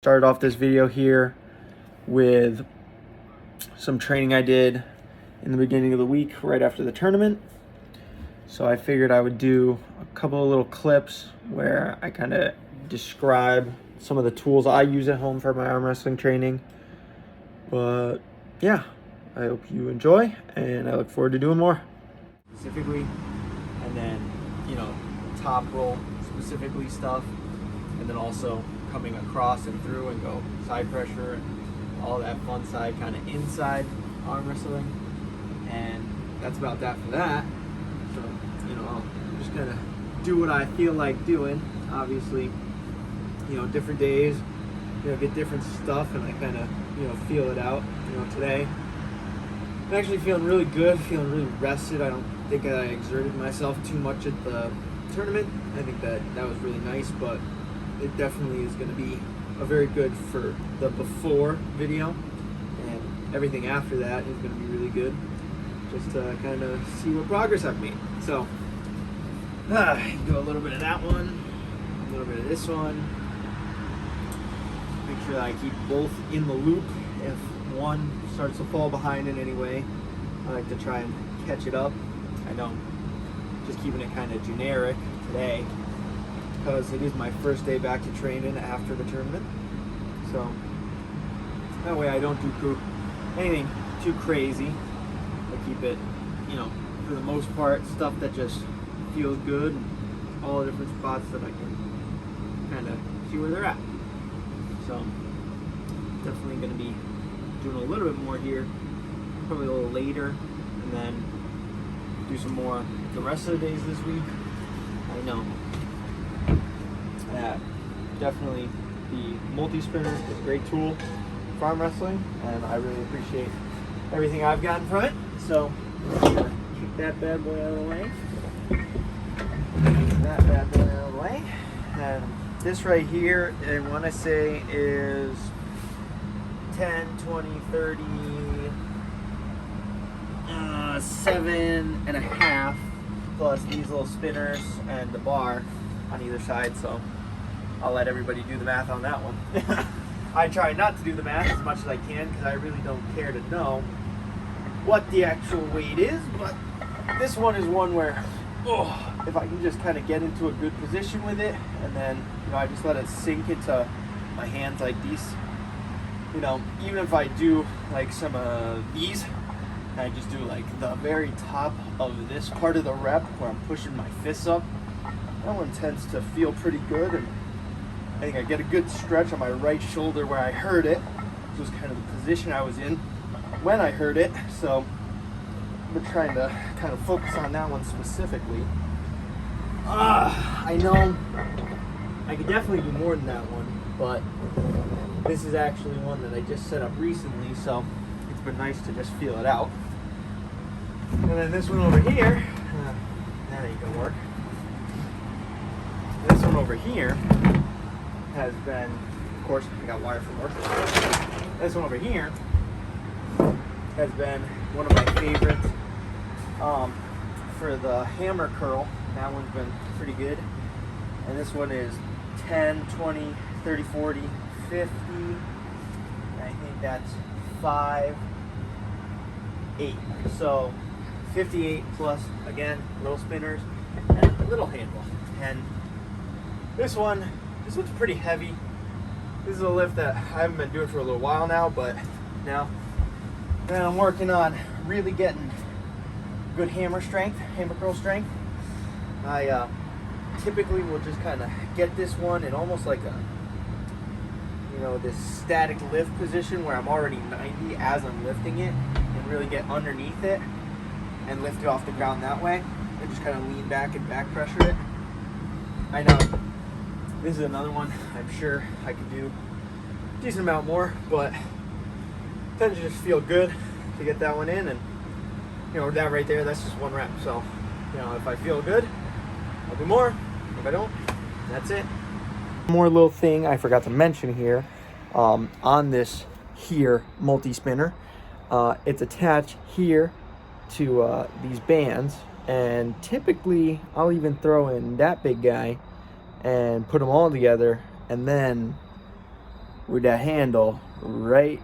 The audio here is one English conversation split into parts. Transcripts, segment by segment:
started off this video here with some training I did in the beginning of the week right after the tournament. So I figured I would do a couple of little clips where I kind of describe some of the tools I use at home for my arm wrestling training. But yeah, I hope you enjoy, and I look forward to doing more. Specifically, and then, top roll specifically stuff, and then also coming across and through and go side pressure and all that fun side kind of inside arm wrestling. And that's about that for that. So, I'll just kind of do what I feel like doing. Obviously, different days, get different stuff, and I kind of, feel it out. Today, I'm actually feeling really good, feeling really rested. I don't think I exerted myself too much at the tournament. I think that was really nice, but it definitely is going to be a very good for the before video, and everything after that is going to be really good, just to kind of see what progress I've made. So, do a little bit of that one, a little bit of this one. Make sure that I keep both in the loop. If one starts to fall behind in any way, I like to try and catch it up. I know, just keeping it kind of generic today, because it is my first day back to training after the tournament. So that way I don't do anything too crazy. I keep it, for the most part, stuff that just feels good, and all the different spots that I can kind of see where they're at. So definitely going to be doing a little bit more here, probably a little later, and then do some more the rest of the days this week. I know that definitely the multi-spinner is a great tool for arm wrestling, and I really appreciate everything I've gotten from it. So I'm gonna keep that bad boy out of the way. That bad boy out of the way. And this right here, I want to say is 10, 20, 30, 7.5, plus these little spinners and the bar on either side. So I'll let everybody do the math on that one. I try not to do the math as much as I can, because I really don't care to know what the actual weight is. But this one is one where, if I can just kind of get into a good position with it, and then I just let it sink into my hands like these. Even if I do like some of these, I just do like the very top of this part of the rep where I'm pushing my fists up. That one tends to feel pretty good, and I think I get a good stretch on my right shoulder where I heard it, which was kind of the position I was in when I heard it. So I've been trying to kind of focus on that one specifically. I know I could definitely do more than that one, but this is actually one that I just set up recently, so it's been nice to just feel it out. And then this one over here, that ain't gonna work. This one over here has been, of course, I got wire from work. This one over here has been one of my favorites for the hammer curl. That one's been pretty good. And this one is 10, 20, 30, 40, 50. I think that's 5, 8. So 58 plus, again, little spinners and a little handle. And this one's pretty heavy. This is a lift that I haven't been doing for a little while now, but now that I'm working on really getting good hammer curl strength, I typically will just kind of get this one in almost like a, this static lift position where I'm already 90 as I'm lifting it, and really get underneath it and lift it off the ground that way, and just kind of lean back and back pressure it. I know this is another one I'm sure I could do a decent amount more, but it tends to just feel good to get that one in. And that right there, that's just one rep. So if I feel good, I'll do more. If I don't, that's it. One more little thing I forgot to mention here, on this here multi-spinner, it's attached here to these bands, and typically I'll even throw in that big guy and put them all together, and then with that handle right,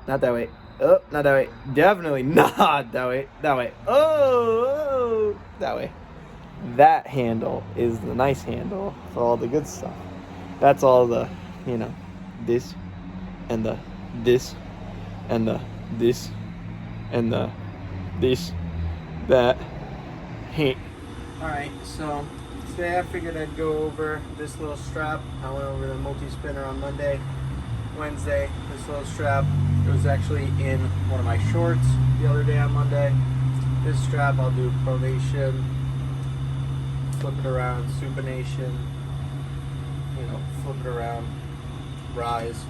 not that way, oh, not that way, definitely not that way, that way, oh, that way. That handle is the nice handle for all the good stuff. That's all the, you know, this and the this and the this and the this, that. Hey. Alright, so today I figured I'd go over this little strap. I went over the multi-spinner on Monday. Wednesday, this little strap, it was actually in one of my shorts the other day on Monday. This strap I'll do pronation, flip it around, supination, you know, flip it around, rise.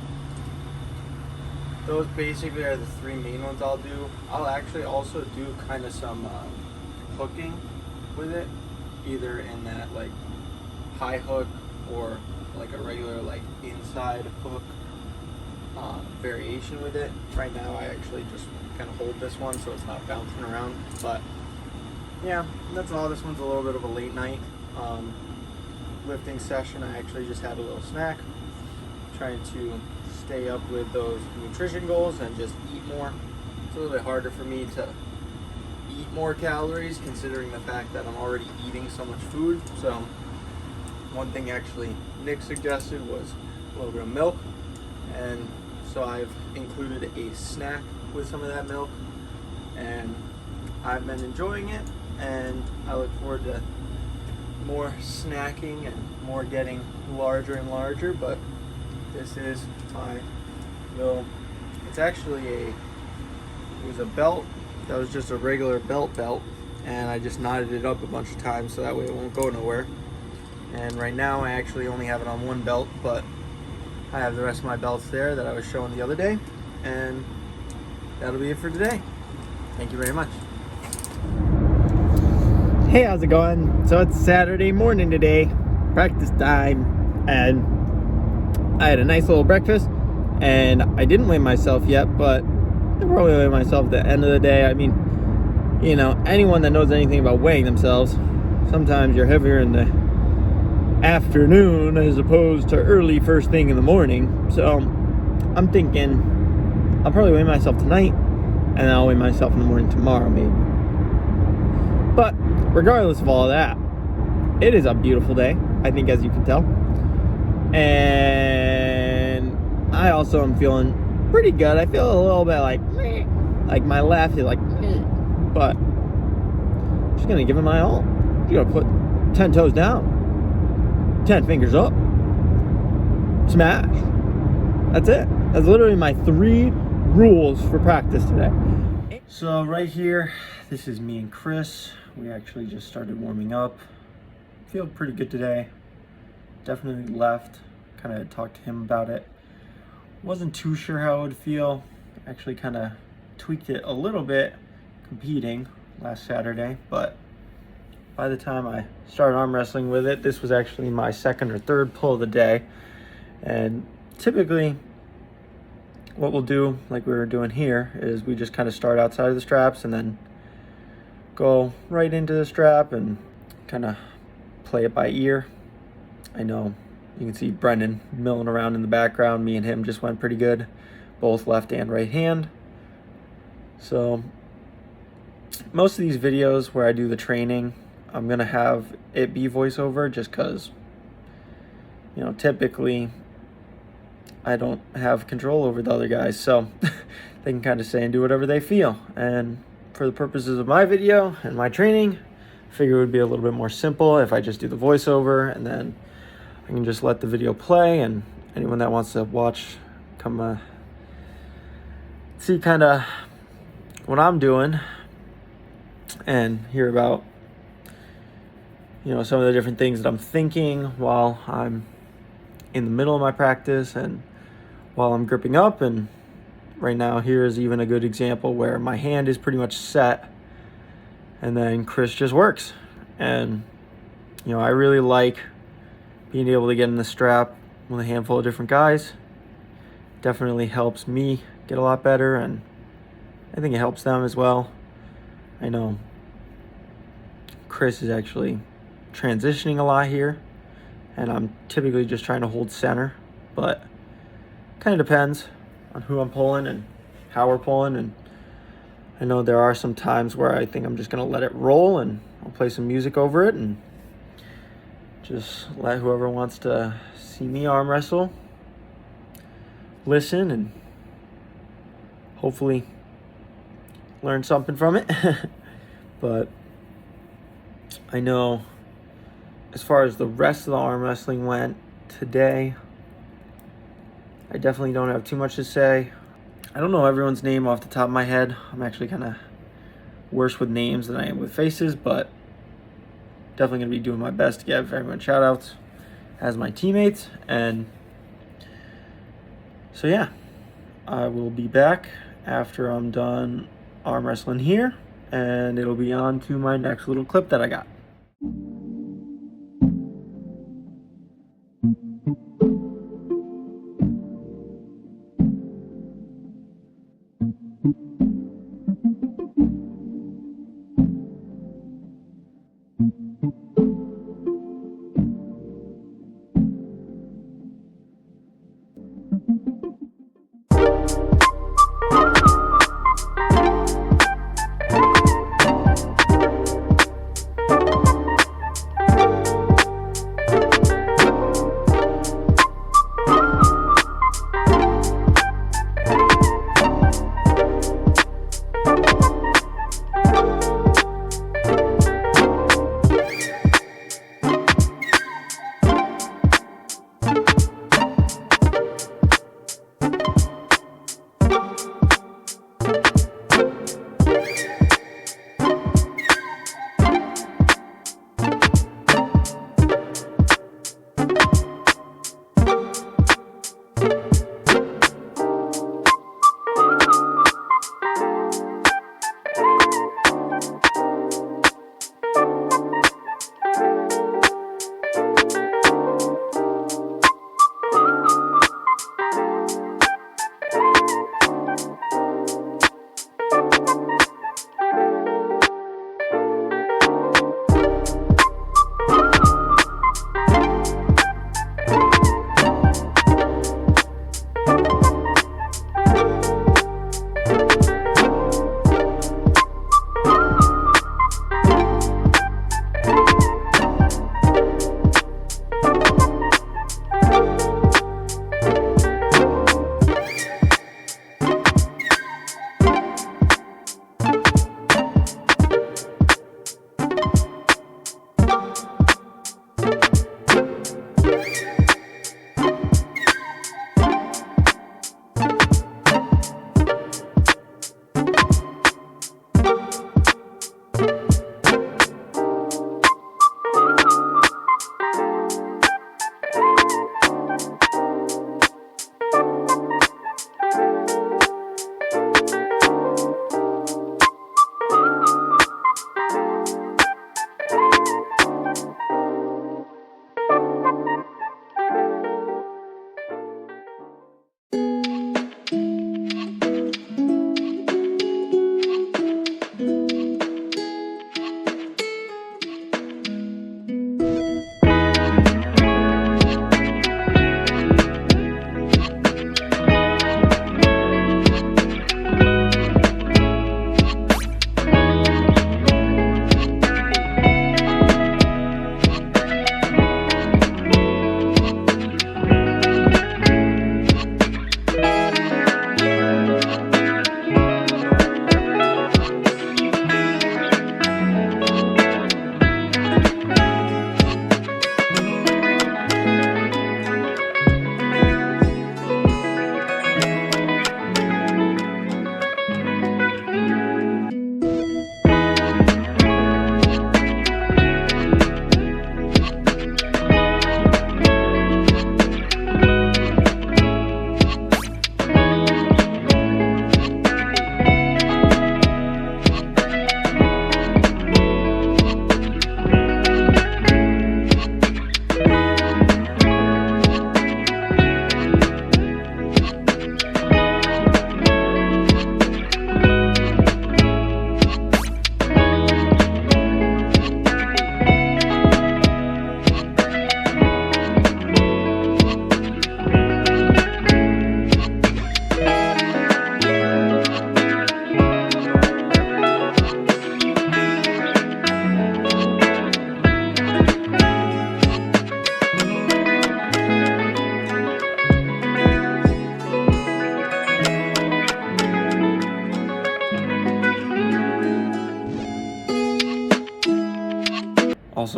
Those basically are the three main ones I'll do. I'll actually also do kind of some hooking with it, either in that like high hook or like a regular like inside hook variation with it. Right now I actually just kind of hold this one so it's not bouncing around, but yeah, that's all. This one's a little bit of a late night lifting session. I actually just had a little snack, trying to stay up with those nutrition goals and just eat more. It's a little bit harder for me to eat more calories considering the fact that I'm already eating so much food. So one thing actually Nick suggested was a little bit of milk, and so I've included a snack with some of that milk, and I've been enjoying it, and I look forward to more snacking and more getting larger and larger. But this is my little, it's actually it was a belt that was just a regular belt, and I just knotted it up a bunch of times so that way it won't go nowhere. And right now I actually only have it on one belt, but I have the rest of my belts there that I was showing the other day, and that'll be it for today. Thank you very much. Hey, how's it going? So it's Saturday morning today, practice time, and I had a nice little breakfast, and I didn't weigh myself yet, but I'll probably weigh myself at the end of the day. I mean, you know, anyone that knows anything about weighing themselves, sometimes you're heavier in the afternoon as opposed to early first thing in the morning. So I'm thinking I'll probably weigh myself tonight, and then I'll weigh myself in the morning tomorrow maybe. But regardless of all of that, it is a beautiful day, I think, as you can tell. And I also am feeling pretty good. I feel a little bit like my left is like, but I'm just gonna give it my all. You gotta put 10 toes down, 10 fingers up, smash. That's it. That's literally my 3 rules for practice today. So right here, this is me and Chris. We actually just started warming up. Feel pretty good today. Definitely left. Kind of talked to him about it. Wasn't too sure how it would feel. Actually kind of tweaked it a little bit competing last Saturday, but by the time I started arm wrestling with it, this was actually my 2nd or 3rd pull of the day. And typically what we'll do, like we were doing here, is we just kind of start outside of the straps and then go right into the strap and kind of play it by ear. I know you can see Brendan milling around in the background. Me and him just went pretty good, both left and right hand. So most of these videos where I do the training, I'm gonna have it be voiceover just because, you know, typically I don't have control over the other guys, so they can kind of say and do whatever they feel. And for the purposes of my video and my training, I figure it would be a little bit more simple if I just do the voiceover, and then I can just let the video play, and anyone that wants to watch come see kind of what I'm doing and hear about, you know, some of the different things that I'm thinking while I'm in the middle of my practice and while I'm gripping up. And right now here is even a good example where my hand is pretty much set and then Chris just works. And, you know, I really like being able to get in the strap with a handful of different guys. Definitely helps me get a lot better, and I think it helps them as well. I know Chris is actually transitioning a lot here, and I'm typically just trying to hold center, but kind of depends on who I'm pulling and how we're pulling. And I know there are some times where I think I'm just going to let it roll and I'll play some music over it and just let whoever wants to see me arm wrestle listen and hopefully learn something from it. But I know as far as the rest of the arm wrestling went today, I definitely don't have too much to say. I don't know everyone's name off the top of my head. I'm actually kind of worse with names than I am with faces, but definitely going to be doing my best to give everyone shout outs as my teammates. And so yeah, I will be back after I'm done arm wrestling here, and it'll be on to my next little clip that I got.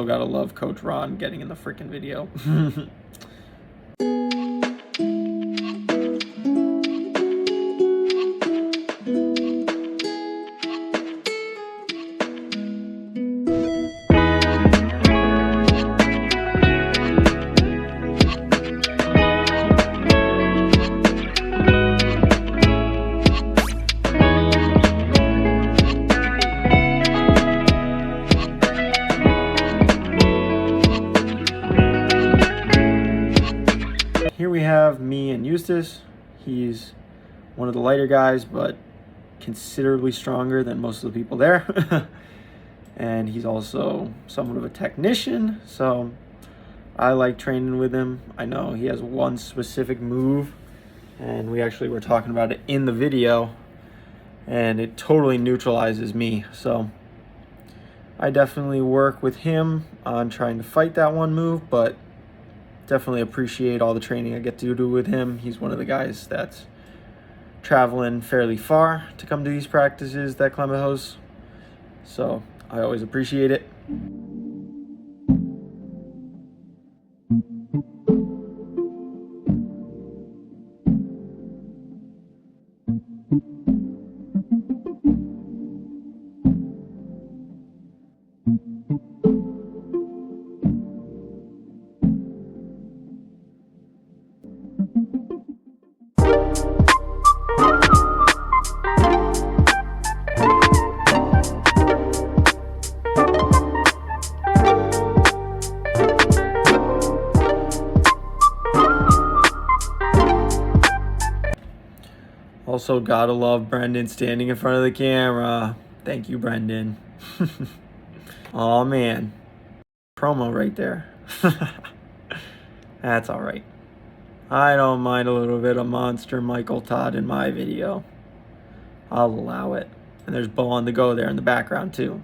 gotta love Coach Ron getting in the freaking video. Here we have me and Eustace. He's one of the lighter guys, but considerably stronger than most of the people there. And he's also somewhat of a technician, so I like training with him. I know he has one specific move, and we actually were talking about it in the video, and it totally neutralizes me. So I definitely work with him on trying to fight that one move, but definitely appreciate all the training I get to do with him. He's one of the guys that's traveling fairly far to come to these practices that Clement hosts, so I always appreciate it. Also, gotta love Brendan standing in front of the camera. Thank you, Brendan. Oh man, promo right there. That's all right. I don't mind a little bit of Monster Michael Todd in my video. I'll allow it. And there's Bo on the go there in the background too.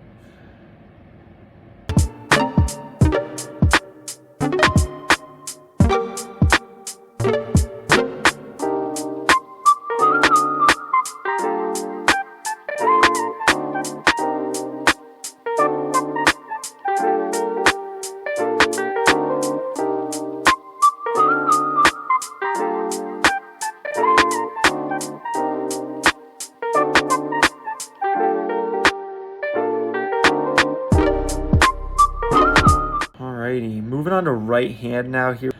Moving on to right hand now here.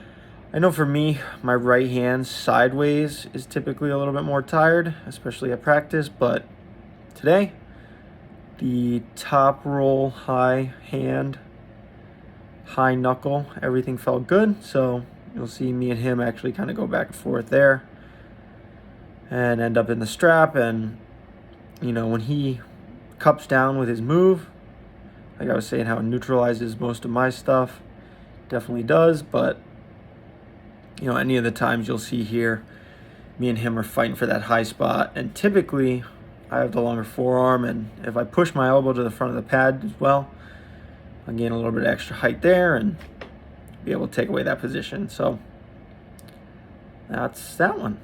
I know for me, my right hand sideways is typically a little bit more tired, especially at practice, but today, the top roll, high hand, high knuckle, everything felt good. So you'll see me and him actually kind of go back and forth there and end up in the strap. And, you know, when he cups down with his move, like I was saying, how it neutralizes most of my stuff. Definitely does, but you know, any of the times you'll see here, me and him are fighting for that high spot, and typically I have the longer forearm, and if I push my elbow to the front of the pad as well, I'll gain a little bit of extra height there and be able to take away that position. So that's that one.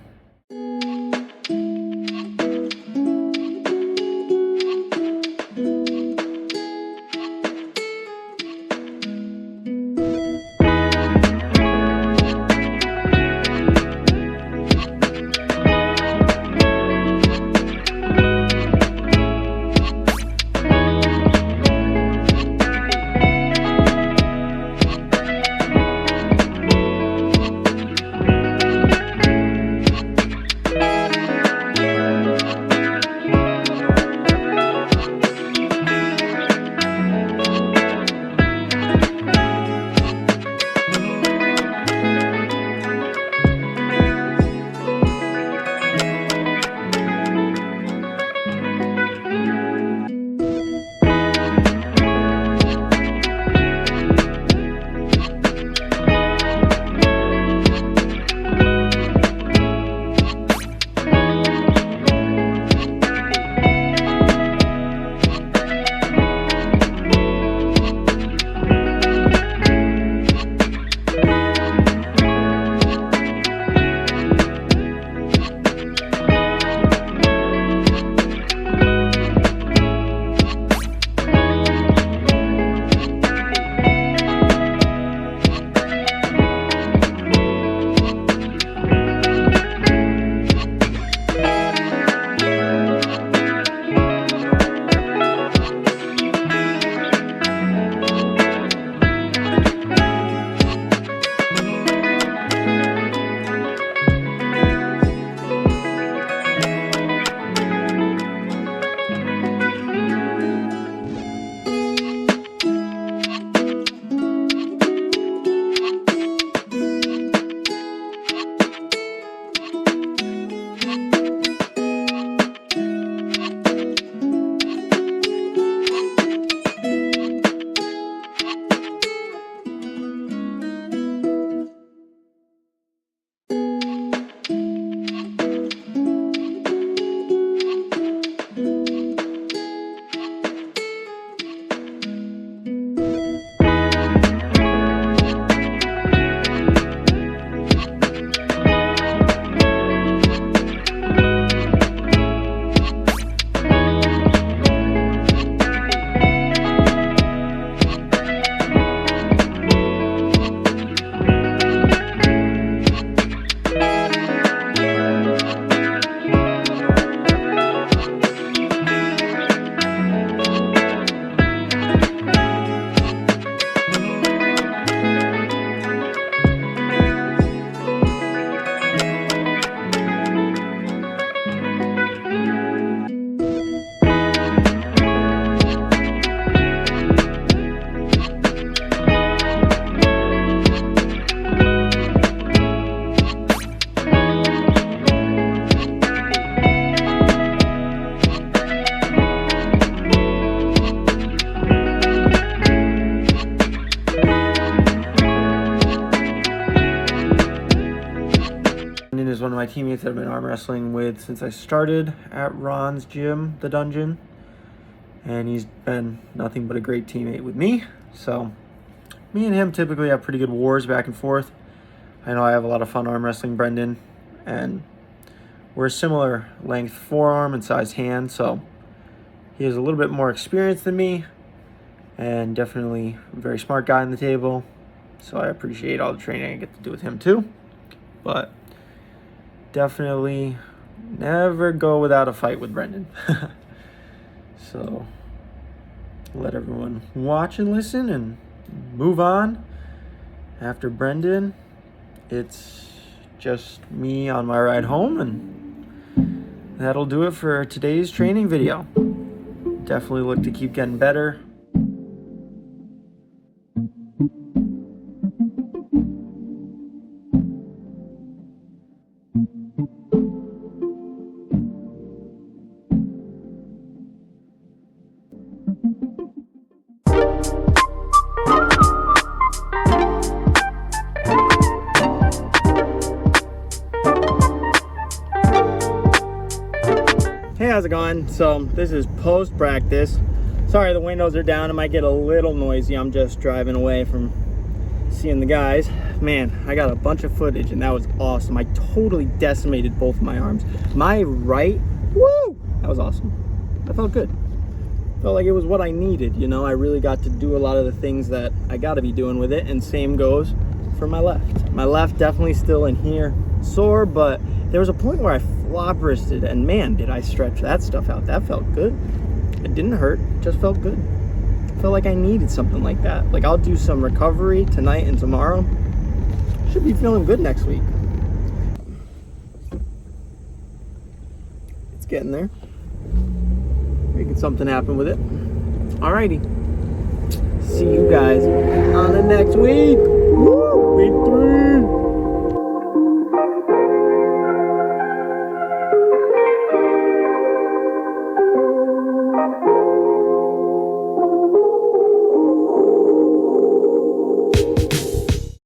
is one of my teammates that I've been arm wrestling with since I started at Ron's gym, the Dungeon. And he's been nothing but a great teammate with me. So me and him typically have pretty good wars back and forth. I know I have a lot of fun arm wrestling Brendan, and we're a similar length forearm and size hand, so he has a little bit more experience than me, and definitely a very smart guy on the table. So I appreciate all the training I get to do with him too. But definitely never go without a fight with Brendan. So let everyone watch and listen and move on. After Brendan, it's just me on my ride home, and that'll do it for today's training video. Definitely look to keep getting better. Hey, how's it going? So this is post practice. Sorry, the windows are down. It might get a little noisy. I'm just driving away from seeing the guys. Man, I got a bunch of footage and that was awesome. I totally decimated both of my arms. My right, woo, that was awesome. That felt good. Felt like it was what I needed, you know. I really got to do a lot of the things that I got to be doing with it, and same goes for my left. My left definitely still in here sore, but there was a point where I flop wristed, and man, did I stretch that stuff out. That felt good. It didn't hurt, it just felt good. Felt like I needed something like that. Like, I'll do some recovery tonight and tomorrow. Should be feeling good next week. It's getting there. Making something happen with it. Alrighty. See you guys on the next week. Woo!